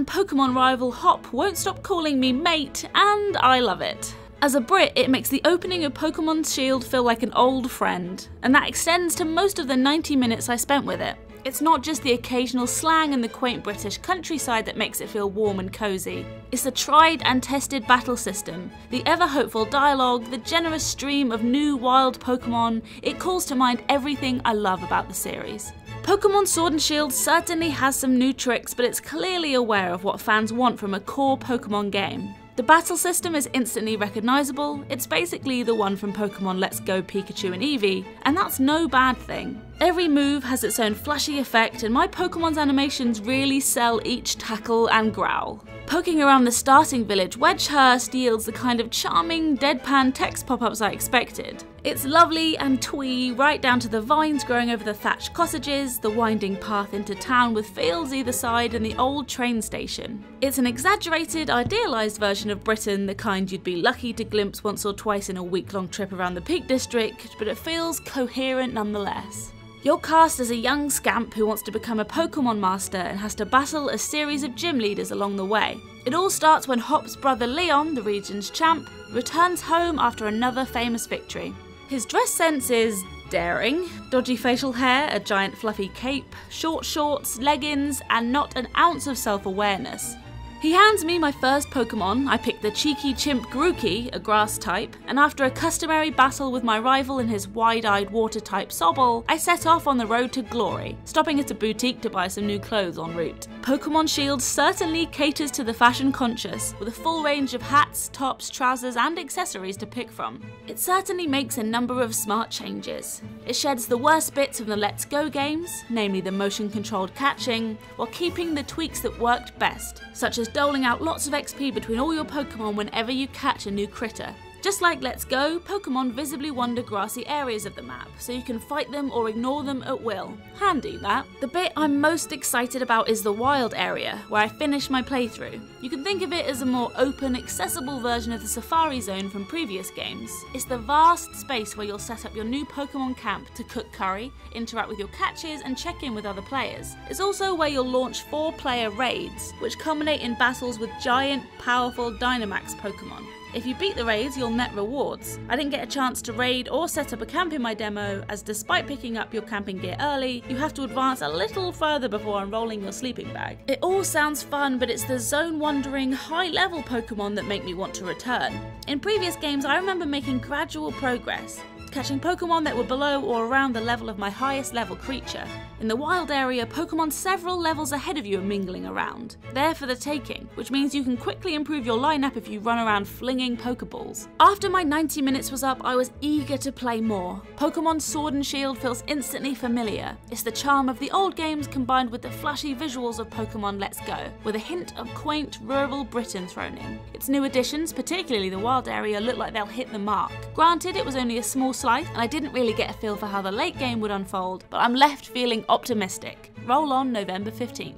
and Pokemon rival Hop won't stop calling me mate, and I love it. As a Brit, it makes the opening of Pokemon Shield feel like an old friend, and that extends to most of the 90 minutes I spent with it. It's not just the occasional slang and the quaint British countryside that makes it feel warm and cosy. It's the tried and tested battle system, the ever-hopeful dialogue, the generous stream of new wild Pokemon. It calls to mind everything I love about the series. Pokemon Sword and Shield certainly has some new tricks, but it's clearly aware of what fans want from a core Pokemon game. The battle system is instantly recognisable. It's basically the one from Pokemon Let's Go Pikachu and Eevee, and that's no bad thing. Every move has its own flashy effect, and my Pokemon's animations really sell each tackle and growl. Poking around the starting village, Wedgehurst yields the kind of charming, deadpan text pop-ups I expected. It's lovely and twee, right down to the vines growing over the thatched cottages, the winding path into town with fields either side, and the old train station. It's an exaggerated, idealised version of Britain, the kind you'd be lucky to glimpse once or twice in a week-long trip around the Peak District, but it feels coherent nonetheless. You're cast as a young scamp who wants to become a Pokemon master and has to battle a series of gym leaders along the way. It all starts when Hop's brother Leon, the region's champ, returns home after another famous victory. His dress sense is daring. Dodgy facial hair, a giant fluffy cape, short shorts, leggings, and not an ounce of self-awareness. He hands me my first Pokemon. I pick the cheeky chimp Grookey, a grass type, and after a customary battle with my rival in his wide-eyed water type Sobble, I set off on the road to glory, stopping at a boutique to buy some new clothes en route. Pokemon Shield certainly caters to the fashion conscious, with a full range of hats, tops, trousers, and accessories to pick from. It certainly makes a number of smart changes. It sheds the worst bits of the Let's Go games, namely the motion-controlled catching, while keeping the tweaks that worked best, such as doling out lots of XP between all your Pokemon whenever you catch a new critter. Just like Let's Go, Pokemon visibly wander grassy areas of the map, so you can fight them or ignore them at will. Handy, that. The bit I'm most excited about is the wild area, where I finished my playthrough. You can think of it as a more open, accessible version of the Safari Zone from previous games. It's the vast space where you'll set up your new Pokemon camp to cook curry, interact with your catches, and check in with other players. It's also where you'll launch 4-player raids, which culminate in battles with giant, powerful Dynamax Pokemon. If you beat the raids, you'll net rewards. I didn't get a chance to raid or set up a camp in my demo, as despite picking up your camping gear early, you have to advance a little further before unrolling your sleeping bag. It all sounds fun, but it's the zone-wandering, high-level Pokemon that make me want to return. In previous games, I remember making gradual progress, catching Pokemon that were below or around the level of my highest level creature. In the wild area, Pokemon several levels ahead of you are mingling around, there for the taking, which means you can quickly improve your lineup if you run around flinging Pokeballs. After my 90 minutes was up, I was eager to play more. Pokemon Sword and Shield feels instantly familiar. It's the charm of the old games combined with the flashy visuals of Pokemon Let's Go, with a hint of quaint rural Britain thrown in. Its new additions, particularly the wild area, look like they'll hit the mark. Granted, it was only a small slice, and I didn't really get a feel for how the late game would unfold, but I'm left feeling optimistic. Roll on November 15th.